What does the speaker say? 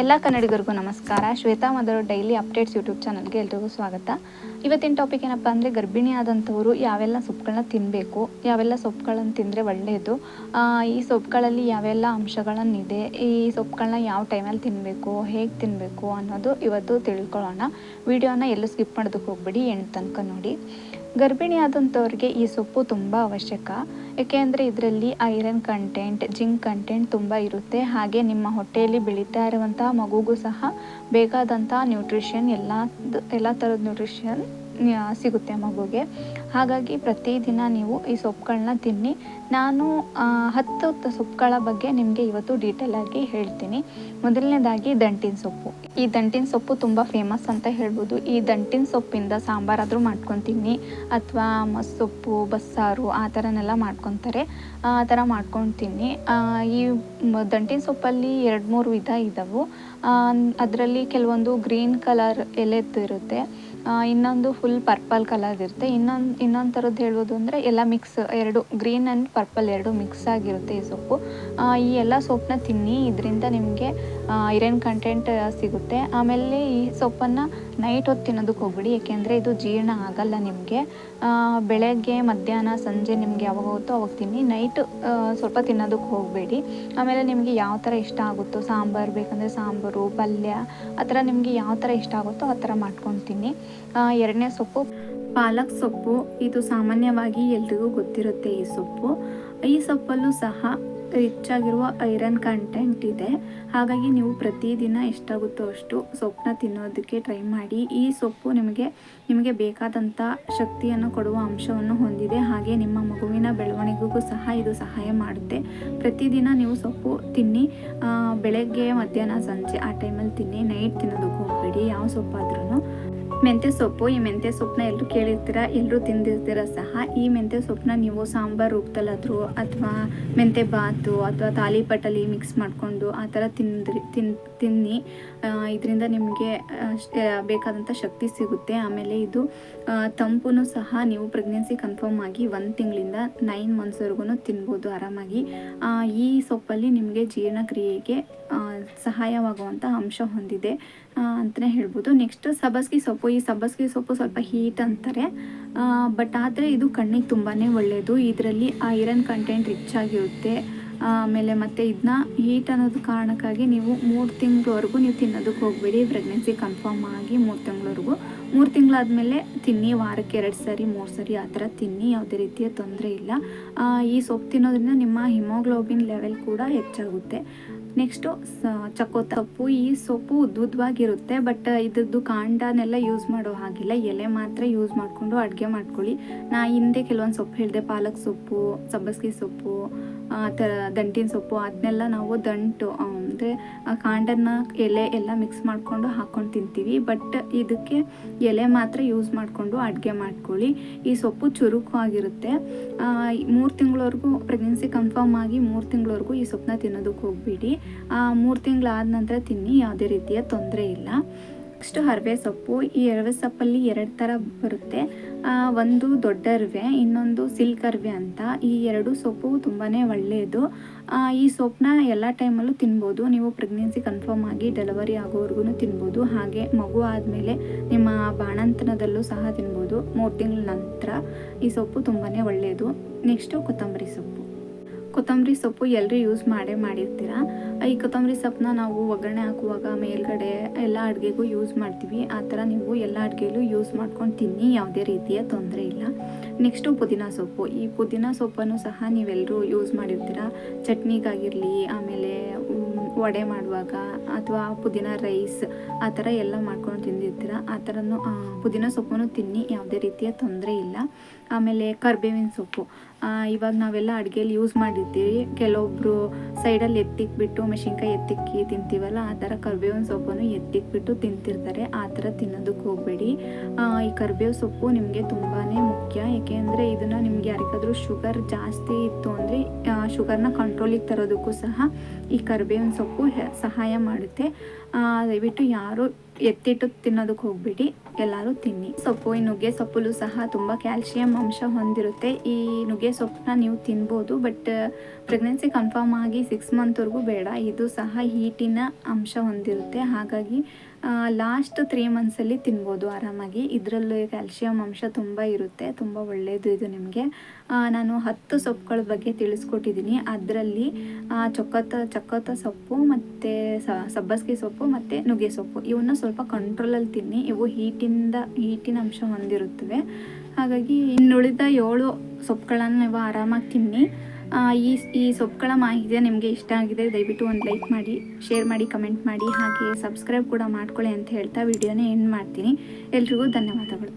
ಎಲ್ಲ ಕನ್ನಡಿಗರಿಗೂ ನಮಸ್ಕಾರ. Shweta mother daily updates YouTube ಚಾನಲ್ಗೆ ಎಲ್ರಿಗೂ ಸ್ವಾಗತ. ಇವತ್ತಿನ ಟಾಪಿಕ್ ಏನಪ್ಪ ಅಂದರೆ, ಗರ್ಭಿಣಿ ಆದಂಥವರು ಯಾವೆಲ್ಲ ಸೊಪ್ಪುಗಳನ್ನ ತಿನ್ನಬೇಕು, ಯಾವೆಲ್ಲ ಸೊಪ್ಪುಗಳನ್ನು ತಿಂದರೆ ಒಳ್ಳೆಯದು, ಈ ಸೊಪ್ಪುಗಳಲ್ಲಿ ಯಾವೆಲ್ಲ ಅಂಶಗಳನ್ನಿದೆ, ಈ ಸೊಪ್ಪುಗಳನ್ನ ಯಾವ ಟೈಮಲ್ಲಿ ತಿನ್ನಬೇಕು, ಹೇಗೆ ತಿನ್ನಬೇಕು ಅನ್ನೋದು ಇವತ್ತು ತಿಳ್ಕೊಳ್ಳೋಣ. ವಿಡಿಯೋನ ಎಲ್ಲೂ ಸ್ಕಿಪ್ ಮಾಡೋದಕ್ಕೆ ಹೋಗ್ಬೇಡಿ, ಎಂಡ್ ತನಕ ನೋಡಿ. ಗರ್ಭಿಣಿ ಆದಂಥವ್ರಿಗೆ ಈ ಸೊಪ್ಪು ತುಂಬ ಅವಶ್ಯಕ. ಏಕೆಂದರೆ ಇದರಲ್ಲಿ ಐರನ್ ಕಂಟೆಂಟ್, ಜಿಂಕ್ ಕಂಟೆಂಟ್ ತುಂಬ ಇರುತ್ತೆ. ಹಾಗೆ ನಿಮ್ಮ ಹೊಟ್ಟೆಯಲ್ಲಿ ಬೆಳೀತಾ ಇರುವಂಥ ಮಗುಗೂ ಸಹ ಬೇಕಾದಂಥ ನ್ಯೂಟ್ರಿಷನ್ ಎಲ್ಲ ಥರದ ನ್ಯೂಟ್ರಿಷನ್ ಸಿಗುತ್ತೆ ಮಗುಗೆ. ಹಾಗಾಗಿ ಪ್ರತಿದಿನ ನೀವು ಈ ಸೊಪ್ಪುಗಳನ್ನ ತಿನ್ನಿ. ನಾನು 10 ಸೊಪ್ಪುಗಳ ಬಗ್ಗೆ ನಿಮಗೆ ಇವತ್ತು ಡೀಟೇಲಾಗಿ ಹೇಳ್ತೀನಿ. ಮೊದಲನೇದಾಗಿ ದಂಟಿನ ಸೊಪ್ಪು. ಈ ದಂಟಿನ ಸೊಪ್ಪು ತುಂಬ ಫೇಮಸ್ ಅಂತ ಹೇಳ್ಬೋದು. ಈ ದಂಟಿನ ಸೊಪ್ಪಿಂದ ಸಾಂಬಾರಾದರೂ ಮಾಡ್ಕೊತೀನಿ, ಅಥವಾ ಮಸ್ಸೊಪ್ಪು, ಬಸ್ಸಾರು ಆ ಥರನೆಲ್ಲ ಮಾಡ್ಕೊತಾರೆ. ಆ ಥರ ಮಾಡ್ಕೊತೀನಿ. ಈ ದಂಟಿನ ಸೊಪ್ಪಲ್ಲಿ 2-3 ವಿಧ ಇದ್ದಾವೆ. ಅದರಲ್ಲಿ ಕೆಲವೊಂದು ಗ್ರೀನ್ ಕಲರ್ ಎಲೆದ್ದು ಇರುತ್ತೆ, ಇನ್ನೊಂದು ಫುಲ್ ಪರ್ಪಲ್ ಕಲರ್ ಇರುತ್ತೆ. ಇನ್ನೊಂದು ಥರದ್ದು ಹೇಳ್ಬೋದು ಅಂದರೆ ಎಲ್ಲ ಮಿಕ್ಸ್, ಎರಡು ಗ್ರೀನ್ ಆ್ಯಂಡ್ ಪರ್ಪಲ್ ಎರಡು ಮಿಕ್ಸ್ ಆಗಿರುತ್ತೆ ಈ ಸೊಪ್ಪು. ಈ ಎಲ್ಲ ಸೊಪ್ಪನ್ನ ತಿನ್ನಿ, ಇದರಿಂದ ನಿಮಗೆ ಐರನ್ ಕಂಟೆಂಟ್ ಸಿಗುತ್ತೆ. ಆಮೇಲೆ ಈ ಸೊಪ್ಪನ್ನು ನೈಟ್ ಹೊತ್ತು ತಿನ್ನೋದಕ್ಕೆ ಹೋಗ್ಬಿಡಿ, ಏಕೆಂದರೆ ಇದು ಜೀರ್ಣ ಆಗಲ್ಲ ನಿಮಗೆ. ಬೆಳಗ್ಗೆ, ಮಧ್ಯಾಹ್ನ, ಸಂಜೆ ನಿಮಗೆ ಯಾವಾಗ ಹೋಗುತ್ತೋ ಅವಾಗ ತಿನ್ನಿ. ನೈಟ್ ಸ್ವಲ್ಪ ತಿನ್ನೋದಕ್ಕೆ ಹೋಗಬೇಡಿ. ಆಮೇಲೆ ನಿಮಗೆ ಯಾವ ಥರ ಇಷ್ಟ ಆಗುತ್ತೋ, ಸಾಂಬಾರು ಬೇಕಂದರೆ ಸಾಂಬಾರು, ಪಲ್ಯ ಆ ಥರ ನಿಮಗೆ ಯಾವ ಥರ ಇಷ್ಟ ಆಗುತ್ತೋ ಆ ಥರ ಮಾಡ್ಕೊಂಡು ತಿನ್ನಿ. ಎರಡನೇ ಸೊಪ್ಪು ಪಾಲಕ್ ಸೊಪ್ಪು. ಇದು ಸಾಮಾನ್ಯವಾಗಿ ಎಲ್ರಿಗೂ ಗೊತ್ತಿರುತ್ತೆ ಈ ಸೊಪ್ಪು. ಈ ಸೊಪ್ಪಲ್ಲೂ ಸಹ ರಿಚ್ ಆಗಿರುವ ಐರನ್ ಕಂಟೆಂಟ್ ಇದೆ. ಹಾಗಾಗಿ ನೀವು ಪ್ರತಿದಿನ ಎಷ್ಟಾಗುತ್ತೋ ಅಷ್ಟು ಸೊಪ್ಪನ್ನ ತಿನ್ನೋದಕ್ಕೆ ಟ್ರೈ ಮಾಡಿ. ಈ ಸೊಪ್ಪು ನಿಮಗೆ ಬೇಕಾದಂಥ ಶಕ್ತಿಯನ್ನು ಕೊಡುವ ಅಂಶವನ್ನು ಹೊಂದಿದೆ. ಹಾಗೆ ನಿಮ್ಮ ಮಗುವಿನ ಬೆಳವಣಿಗೆಗೂ ಸಹ ಇದು ಸಹಾಯ ಮಾಡುತ್ತೆ. ಪ್ರತಿದಿನ ನೀವು ಸೊಪ್ಪು ತಿನ್ನಿ. ಬೆಳಗ್ಗೆ, ಮಧ್ಯಾಹ್ನ, ಸಂಜೆ ಆ ಟೈಮಲ್ಲಿ ತಿನ್ನಿ. ನೈಟ್ ತಿನ್ನೋದಕ್ಕೆ ಹೋಗಬೇಡಿ ಯಾವ ಸೊಪ್ಪಾದ್ರೂ. ಮೆಂತ್ಯ ಸೊಪ್ಪು. ಈ ಮೆಂತ್ಯ ಸೊಪ್ಪನ್ನ ಎಲ್ಲರೂ ಕೇಳಿರ್ತೀರ, ಎಲ್ಲರೂ ತಿಂದಿರ್ತೀರ ಸಹ. ಈ ಮೆಂತ್ಯ ಸೊಪ್ಪನ್ನ ನೀವು ಸಾಂಬಾರು ರೂಪದಲ್ಲಾದರೂ, ಅಥವಾ ಮೆಂತ್ಯ ಬಾತು, ಅಥವಾ ತಾಲಿಪಟ್ಟಲ್ಲಿ ಮಿಕ್ಸ್ ಮಾಡಿಕೊಂಡು ಆ ಥರ ತಿನ್ನಿ. ಇದರಿಂದ ನಿಮಗೆ ಬೇಕಾದಂಥ ಶಕ್ತಿ ಸಿಗುತ್ತೆ. ಆಮೇಲೆ ಇದು ತಂಪು ಸಹ. ನೀವು ಪ್ರೆಗ್ನೆನ್ಸಿ ಕನ್ಫರ್ಮ್ ಆಗಿ 1 ತಿಂಗಳಿಂದ 9 ಮಂತ್ಸ್ವರೆಗೂ ತಿನ್ಬೋದು ಆರಾಮಾಗಿ. ಈ ಸೊಪ್ಪಲ್ಲಿ ನಿಮಗೆ ಜೀರ್ಣಕ್ರಿಯೆಗೆ ಸಹಾಯವಾಗುವಂಥ ಅಂಶ ಹೊಂದಿದೆ ಅಂತಲೇ ಹೇಳ್ಬೋದು. ನೆಕ್ಸ್ಟ್ ಸಬ್ಬಸಿಗೆ ಸೊಪ್ಪು. ಈ ಸಬ್ಬಸಿಗೆ ಸೊಪ್ಪು ಸ್ವಲ್ಪ ಹೀಟ್ ಅಂತಾರೆ, ಬಟ್ ಆದರೆ ಇದು ಕಣ್ಣಿಗೆ ತುಂಬಾ ಒಳ್ಳೆಯದು. ಇದರಲ್ಲಿ ಐರನ್ ಕಂಟೆಂಟ್ ರಿಚ್ ಆಗಿರುತ್ತೆ. ಆಮೇಲೆ ಮತ್ತು ಇದನ್ನ ಹೀಟ್ ಅನ್ನೋದು ಕಾರಣಕ್ಕಾಗಿ ನೀವು 3 ತಿಂಗಳವರೆಗೂ ನೀವು ತಿನ್ನೋದಕ್ಕೆ ಹೋಗಬೇಡಿ. ಪ್ರೆಗ್ನೆನ್ಸಿ ಕನ್ಫರ್ಮ್ ಆಗಿ 3 ತಿಂಗಳವರೆಗೂ. 3 ತಿಂಗಳಾದಮೇಲೆ ತಿನ್ನಿ. ವಾರಕ್ಕೆ 2 ಸರಿ 3 ಸರಿ ಆ ಥರ ತಿನ್ನಿ, ಯಾವುದೇ ರೀತಿಯ ತೊಂದರೆ ಇಲ್ಲ. ಈ ಸೊಪ್ಪು ತಿನ್ನೋದ್ರಿಂದ ನಿಮ್ಮ ಹಿಮೋಗ್ಲೋಬಿನ್ ಲೆವೆಲ್ ಕೂಡ ಹೆಚ್ಚಾಗುತ್ತೆ. ನೆಕ್ಸ್ಟು ಚಕೋತ ಸೊಪ್ಪು. ಈ ಸೊಪ್ಪು ಉದ್ದುದ್ದವಾಗಿರುತ್ತೆ, ಬಟ್ ಇದ್ರದ್ದು ಕಾಂಡನೆಲ್ಲ ಯೂಸ್ ಮಾಡೋ ಹಾಗಿಲ್ಲ, ಎಲೆ ಮಾತ್ರ ಯೂಸ್ ಮಾಡಿಕೊಂಡು ಅಡುಗೆ ಮಾಡ್ಕೊಳ್ಳಿ. ನಾ ಹಿಂದೆ ಕೆಲವೊಂದು ಸೊಪ್ಪು ಹೇಳಿದೆ, ಪಾಲಕ್ ಸೊಪ್ಪು, ಸಬ್ಬಸಿಗೆ ಸೊಪ್ಪು, ದಂಟಿನ ಸೊಪ್ಪು. ಅದನ್ನೆಲ್ಲ ನಾವು ದಂಟು ಅಂದರೆ ಕಾಂಡನ, ಎಲೆ ಎಲ್ಲ ಮಿಕ್ಸ್ ಮಾಡಿಕೊಂಡು ಹಾಕ್ಕೊಂಡು ತಿಂತೀವಿ. ಬಟ್ ಇದಕ್ಕೆ ಎಲೆ ಮಾತ್ರ ಯೂಸ್ ಮಾಡಿಕೊಂಡು ಅಡುಗೆ ಮಾಡ್ಕೊಳ್ಳಿ. ಈ ಸೊಪ್ಪು ಚುರುಕು ಆಗಿರುತ್ತೆ. 3 ತಿಂಗಳವರೆಗೂ ಪ್ರೆಗ್ನೆನ್ಸಿ ಕನ್ಫರ್ಮ್ ಆಗಿ 3 ತಿಂಗಳವರೆಗೂ ಈ ಸೊಪ್ಪನ್ನ ತಿನ್ನೋದಕ್ಕೆ ಹೋಗ್ಬಿಡಿ. 3 ತಿಂಗಳಾದ ನಂತರ ತಿನ್ನಿ, ಯಾವುದೇ ರೀತಿಯ ತೊಂದರೆ ಇಲ್ಲ. ನೆಕ್ಸ್ಟು ಅರಿವೆ ಸೊಪ್ಪು. ಈ ಅರಿವೆ ಸೊಪ್ಪಲ್ಲಿ 2 ಥರ ಬರುತ್ತೆ. ಒಂದು ದೊಡ್ಡ ಅರಿವೆ, ಇನ್ನೊಂದು ಸಿಲ್ಕ್ ಅರಿವೆ ಅಂತ. ಈ 2 ಸೊಪ್ಪು ತುಂಬಾ ಒಳ್ಳೆಯದು. ಈ ಸೊಪ್ಪನ್ನ ಎಲ್ಲ ಟೈಮಲ್ಲೂ ತಿನ್ಬೋದು. ನೀವು ಪ್ರೆಗ್ನೆನ್ಸಿ ಕನ್ಫರ್ಮ್ ಆಗಿ ಡೆಲಿವರಿ ಆಗೋವರೆಗೂ ತಿನ್ಬೋದು. ಹಾಗೆ ಮಗು ಆದಮೇಲೆ ನಿಮ್ಮ ಬಾಣಂತನದಲ್ಲೂ ಸಹ ತಿನ್ಬೋದು. 3 ತಿಂಗಳ ನಂತರ ಈ ಸೊಪ್ಪು ತುಂಬಾ ಒಳ್ಳೆಯದು. ನೆಕ್ಸ್ಟು ಕೊತ್ತಂಬರಿ ಸೊಪ್ಪು. ಕೊತ್ತಂಬರಿ ಸೊಪ್ಪು ಎಲ್ಲರೂ ಯೂಸ್ ಮಾಡಿರ್ತೀರ. ಈ ಕೊತ್ತಂಬರಿ ಸೊಪ್ಪನ್ನ ನಾವು ಒಗ್ಗರಣೆ ಹಾಕುವಾಗ ಮೇಲ್ಗಡೆ ಎಲ್ಲ ಅಡುಗೆಗೂ ಯೂಸ್ ಮಾಡ್ತೀವಿ. ಆ ಥರ ನೀವು ಎಲ್ಲ ಅಡುಗೆಯಲ್ಲೂ ಯೂಸ್ ಮಾಡ್ಕೊಂಡು ತಿನ್ನಿ, ಯಾವುದೇ ರೀತಿಯ ತೊಂದರೆ ಇಲ್ಲ. ನೆಕ್ಸ್ಟು ಪುದೀನ ಸೊಪ್ಪು. ಈ ಪುದೀನ ಸೊಪ್ಪನ್ನು ಸಹ ನೀವೆಲ್ಲರೂ ಯೂಸ್ ಮಾಡಿರ್ತೀರ, ಚಟ್ನಿಗಾಗಿರಲಿ, ಆಮೇಲೆ ವಡೆ ಮಾಡುವಾಗ, ಅಥವಾ ಪುದೀನ ರೈಸ್ ಆ ಥರ ಎಲ್ಲ ಮಾಡ್ಕೊಂಡು ತಿಂದಿರ್ತೀರ. ಆ ಥರನೂ ಪುದೀನ ಸೊಪ್ಪನ್ನು ತಿನ್ನಿ, ಯಾವುದೇ ರೀತಿಯ ತೊಂದರೆ ಇಲ್ಲ. ಆಮೇಲೆ ಕರಿಬೇವಿನ ಸೊಪ್ಪು. ಇವಾಗ ನಾವೆಲ್ಲ ಅಡುಗೆಯಲ್ಲಿ ಯೂಸ್ ಮಾಡಿರ್ತೀವಿ. ಕೆಲವೊಬ್ಬರು ಸೈಡಲ್ಲಿ ಎತ್ತಿಕ್ಬಿಟ್ಟು ಮೆಣಸಿನ್ಕಾಯಿ ಎತ್ತಿಕ್ಕಿ ತಿಂತೀವಲ್ಲ, ಆ ಥರ ಕರಿಬೇವಿನ ಸೊಪ್ಪನ್ನು ಎತ್ತಿಕ್ಬಿಟ್ಟು ತಿಂತಿರ್ತಾರೆ. ಆ ಥರ ತಿನ್ನೋದಕ್ಕೆ ಹೋಗಬೇಡಿ. ಈ ಕರಿಬೇವು ಸೊಪ್ಪು ನಿಮಗೆ ತುಂಬಾ ಮುಖ್ಯ. ಏಕೆಂದರೆ ಇದನ್ನು ನಿಮ್ಗೆ ಯಾರಿಗಾದರೂ ಶುಗರ್ ಜಾಸ್ತಿ ಇತ್ತು ಅಂದರೆ ಶುಗರ್ನ ಕಂಟ್ರೋಲಿಗೆ ತರೋದಕ್ಕೂ ಸಹ ಈ ಕರಿಬೇವಿನ ಸೊಪ್ಪು ಸಹಾಯ ಮಾಡುತ್ತೆ. ದಯವಿಟ್ಟು ಯಾರು ಎತ್ತಿಟ್ಟು ತಿನ್ನೋದಕ್ಕೆ ಹೋಗ್ಬಿಡಿ, ಎಲ್ಲರೂ ತಿನ್ನಿ. ಸೊಪ್ಪು, ಈ ನುಗ್ಗೆ ಸೊಪ್ಪಲ್ಲೂ ಸಹ ತುಂಬ ಕ್ಯಾಲ್ಶಿಯಂ ಅಂಶ ಹೊಂದಿರುತ್ತೆ. ಈ ನುಗ್ಗೆ ಸೊಪ್ಪನ್ನ ನೀವು ತಿನ್ಬೋದು, ಬಟ್ ಪ್ರೆಗ್ನೆನ್ಸಿ ಕನ್ಫರ್ಮ್ ಆಗಿ 6 ಮಂತ್ವರೆಗೂ ಬೇಡ. ಇದು ಸಹ ಹೀಟಿನ ಅಂಶ ಹೊಂದಿರುತ್ತೆ, ಹಾಗಾಗಿ ಲಾಸ್ಟ್ 3 ಮಂತ್ಸಲ್ಲಿ ತಿನ್ಬೋದು ಆರಾಮಾಗಿ. ಇದರಲ್ಲಿ ಕ್ಯಾಲ್ಶಿಯಂ ಅಂಶ ತುಂಬ ಇರುತ್ತೆ, ತುಂಬ ಒಳ್ಳೆಯದು ಇದು ನಿಮಗೆ. ನಾನು 10 ಸೊಪ್ಪುಗಳ ಬಗ್ಗೆ ತಿಳಿಸ್ಕೊಟ್ಟಿದ್ದೀನಿ. ಅದರಲ್ಲಿ ಚಕ್ಕೊತ ಸೊಪ್ಪು ಮತ್ತು ಸಬ್ಬಸಿಗೆ ಸೊಪ್ಪು ಮತ್ತು ನುಗ್ಗೆ ಸೊಪ್ಪು ಇವನ್ನ ಸ್ವಲ್ಪ ಕಂಟ್ರೋಲಲ್ಲಿ ತಿನ್ನಿ. ಇವು ಹೀಟಿನ ಅಂಶ ಹೊಂದಿರುತ್ತವೆ, ಹಾಗಾಗಿ ಇನ್ನುಳಿದ 7 ಸೊಪ್ಪುಗಳನ್ನು ನೀವು ಆರಾಮಾಗಿ ತಿನ್ನಿ. ಈ ಸೊಪ್ಪುಗಳ ಮಾಹಿತಿ ನಿಮಗೆ ಇಷ್ಟ ಆಗಿದೆ ದಯವಿಟ್ಟು ಒಂದು ಲೈಕ್ ಮಾಡಿ, ಶೇರ್ ಮಾಡಿ, ಕಮೆಂಟ್ ಮಾಡಿ, ಹಾಗೆ ಸಬ್ಸ್ಕ್ರೈಬ್ ಕೂಡ ಮಾಡ್ಕೊಳ್ಳಿ ಅಂತ ಹೇಳ್ತಾ ವಿಡಿಯೋನ ಎಂಡ್ ಮಾಡ್ತೀನಿ. ಎಲ್ರಿಗೂ ಧನ್ಯವಾದಗಳು.